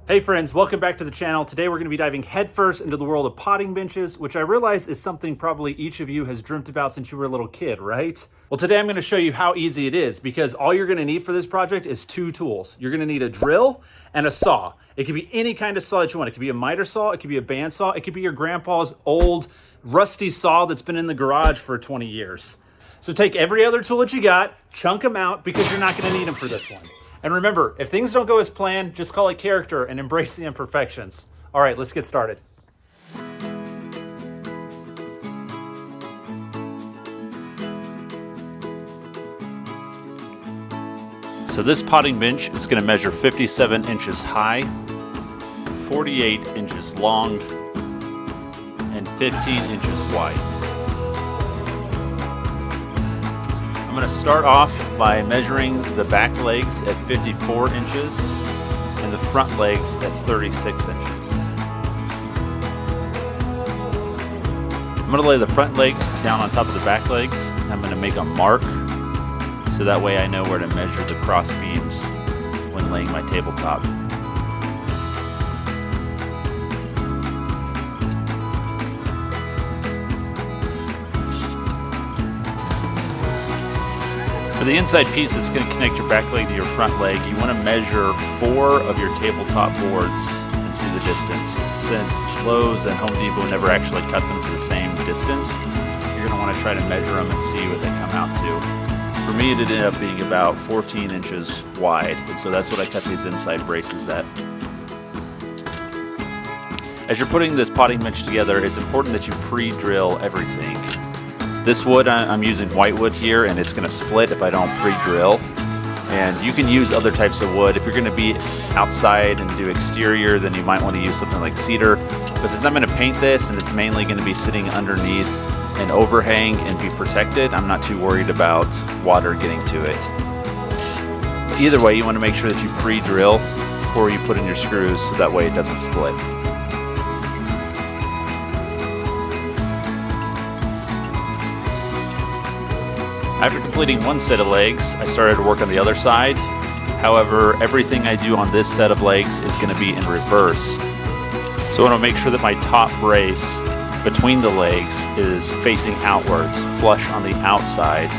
Hey friends, welcome back to the channel. Today we're going to be diving headfirst into the world of potting benches, which I realize is something probably each of you has dreamt about since you were a little kid, right? Well, today I'm going to show you how easy it is, because all you're going to need for this project is two tools. You're going to need a drill and a saw. It could be any kind of saw that you want. It could be a miter saw, it could be a bandsaw, it could be your grandpa's old rusty saw that's been in the garage for 20 years. So take every other tool that you got, chunk them out, because you're not going to need them for this one. And remember, if things don't go as planned, just call it character and embrace the imperfections. All right, let's get started. So this potting bench is going to measure 57 inches high, 48 inches long, and 15 inches wide. I'm going to start off by measuring the back legs at 54 inches and the front legs at 36 inches. I'm going to lay the front legs down on top of the back legs. I'm going to make a mark so that way I know where to measure the cross beams when laying my tabletop. For the inside piece that's going to connect your back leg to your front leg, you want to measure 4 of your tabletop boards and see the distance. Since Lowe's and Home Depot never actually cut them to the same distance, you're going to want to try to measure them and see what they come out to. For me, it ended up being about 14 inches wide, and so that's what I cut these inside braces at. As you're putting this potting bench together, it's important that you pre-drill everything. This wood, I'm using white wood here, and it's going to split if I don't pre-drill. And you can use other types of wood. If you're going to be outside and do exterior, then you might want to use something like cedar. But since I'm going to paint this and it's mainly going to be sitting underneath an overhang and be protected, I'm not too worried about water getting to it. Either way, you want to make sure that you pre-drill before you put in your screws so that way it doesn't split. After completing one set of legs, I started to work on the other side. However, everything I do on this set of legs is going to be in reverse. So I want to make sure that my top brace between the legs is facing outwards, flush on the outside,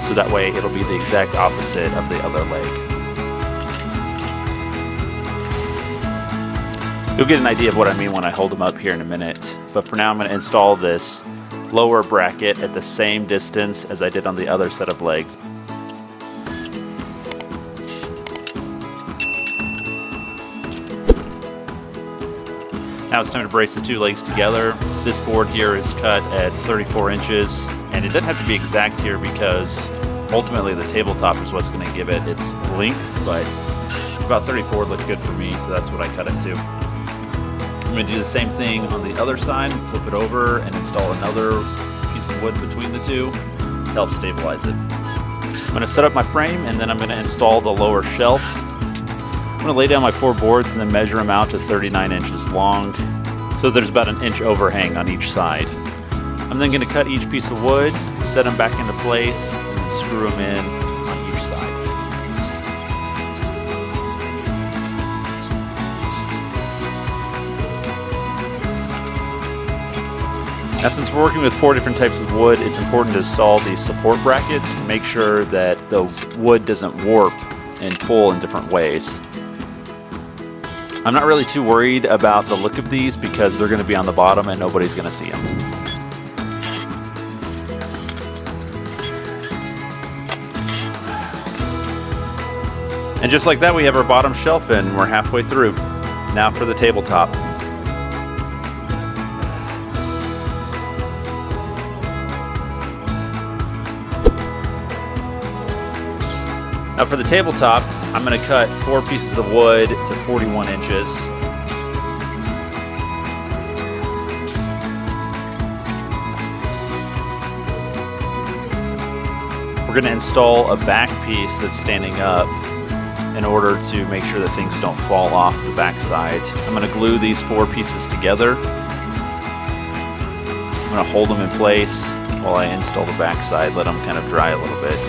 so that way it'll be the exact opposite of the other leg. You'll get an idea of what I mean when I hold them up here in a minute, but for now I'm going to install this lower bracket at the same distance as I did on the other set of legs. Now it's time to brace the two legs together. This board here is cut at 34 inches, and it doesn't have to be exact here because ultimately the tabletop is what's going to give it its length, but about 34 looked good for me, so that's what I cut it to. I'm going to do the same thing on the other side, flip it over and install another piece of wood between the two to help stabilize it. I'm going to set up my frame, and then I'm going to install the lower shelf. I'm going to lay down my 4 boards and then measure them out to 39 inches long, so there's about an inch overhang on each side. I'm then going to cut each piece of wood, set them back into place, and then screw them in on each side. Now, since we're working with 4 different types of wood, it's important to install these support brackets to make sure that the wood doesn't warp and pull in different ways. I'm not really too worried about the look of these because they're going to be on the bottom and nobody's going to see them. And just like that, we have our bottom shelf and we're halfway through. Now for the tabletop. Now for the tabletop, I'm going to cut 4 pieces of wood to 41 inches. We're going to install a back piece that's standing up in order to make sure that things don't fall off the back side. I'm going to glue these 4 pieces together. I'm going to hold them in place while I install the back side, let them kind of dry a little bit.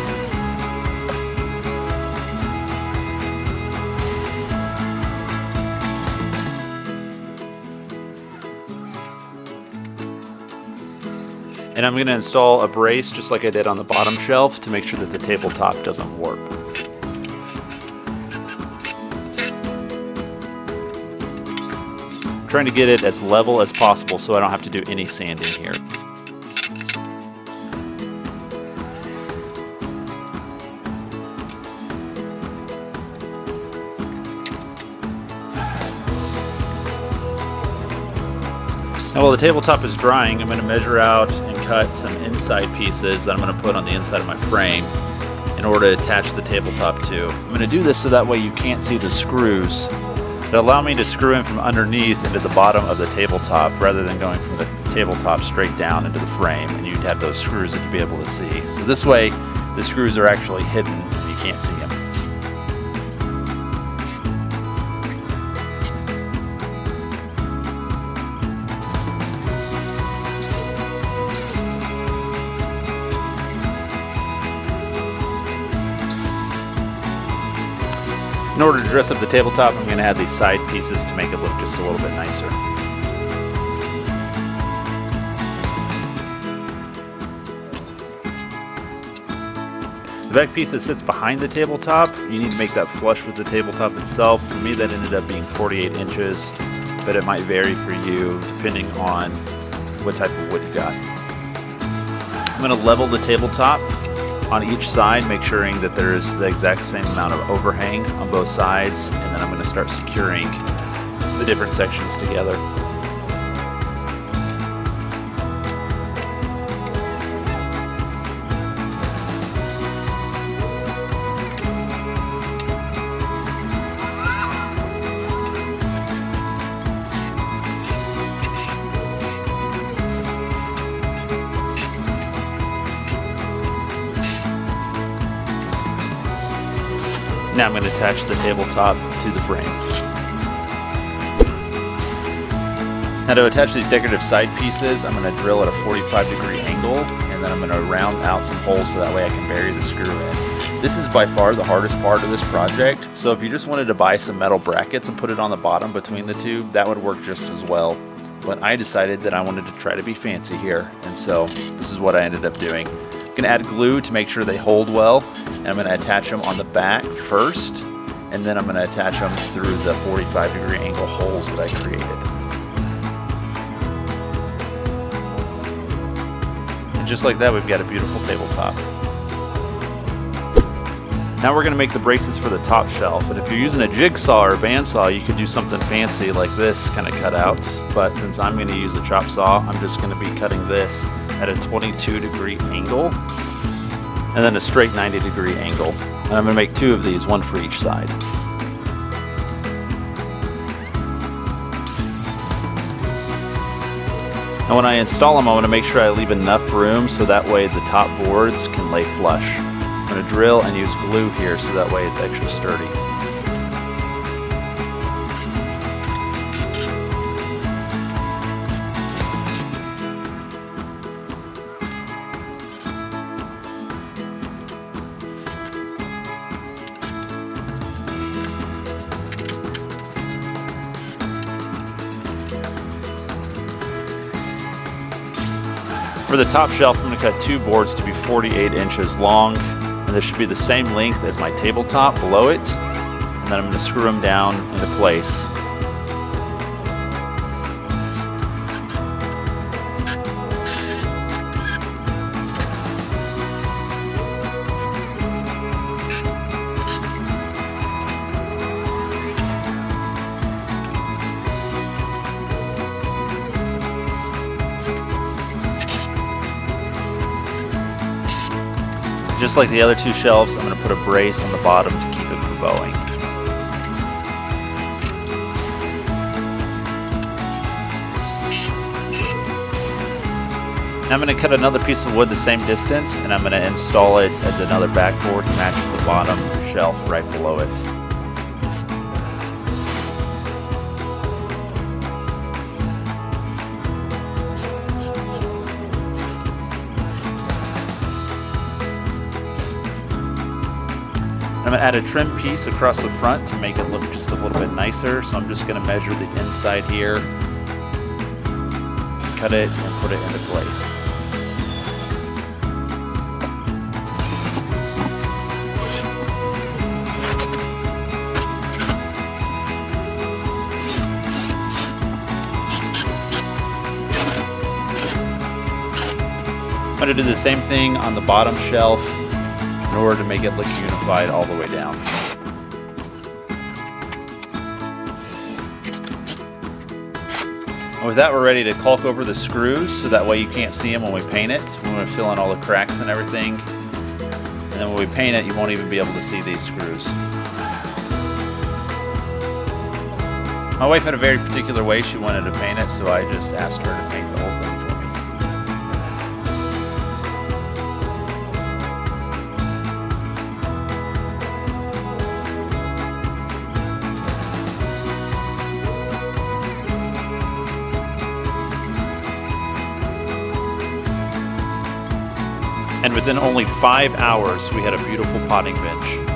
And I'm going to install a brace just like I did on the bottom shelf to make sure that the tabletop doesn't warp. I'm trying to get it as level as possible so I don't have to do any sanding here. Now while the tabletop is drying, I'm going to measure out and cut some inside pieces that I'm going to put on the inside of my frame in order to attach the tabletop to. I'm going to do this so that way you can't see the screws that allow me to screw in from underneath into the bottom of the tabletop rather than going from the tabletop straight down into the frame, and you'd have those screws that you'd be able to see. So this way the screws are actually hidden and you can't see them. In order to dress up the tabletop, I'm going to add these side pieces to make it look just a little bit nicer. The back piece that sits behind the tabletop, you need to make that flush with the tabletop itself. For me, that ended up being 48 inches, but it might vary for you depending on what type of wood you got. I'm going to level the tabletop on each side, make sure that there's the exact same amount of overhang on both sides, and then I'm going to start securing the different sections together. Now I'm going to attach the tabletop to the frame. Now to attach these decorative side pieces, I'm going to drill at a 45-degree angle, and then I'm going to round out some holes so that way I can bury the screw in. This is by far the hardest part of this project, so if you just wanted to buy some metal brackets and put it on the bottom between the two, that would work just as well. But I decided that I wanted to try to be fancy here, and so this is what I ended up doing. I'm going to add glue to make sure they hold well, and I'm going to attach them on the back first, and then I'm going to attach them through the 45-degree angle holes that I created. And just like that, we've got a beautiful tabletop. Now we're going to make the braces for the top shelf, and if you're using a jigsaw or a bandsaw, you could do something fancy like this kind of cutout, but since I'm going to use a chop saw, I'm just going to be cutting this at a 22-degree angle, and then a straight 90-degree angle. And I'm going to make two of these, one for each side. And when I install them, I want to make sure I leave enough room so that way the top boards can lay flush. I'm going to drill and use glue here so that way it's extra sturdy. For the top shelf, I'm going to cut two boards to be 48 inches long, and this should be the same length as my tabletop below it, and then I'm going to screw them down into place. Just like the other two shelves, I'm going to put a brace on the bottom to keep it from bowing. Now I'm going to cut another piece of wood the same distance, and I'm going to install it as another backboard to match the bottom shelf right below it. I'm going to add a trim piece across the front to make it look just a little bit nicer. So I'm just going to measure the inside here, cut it, and put it into place. to do the same thing on the bottom shelf in order to make it look unified all the way down. And with that, we're ready to caulk over the screws so that way you can't see them when we paint it. We're going to fill in all the cracks and everything. And then when we paint it, you won't even be able to see these screws. My wife had a very particular way she wanted to paint it, so I just asked her to paint the whole thing for me. And within only 5 hours, we had a beautiful potting bench.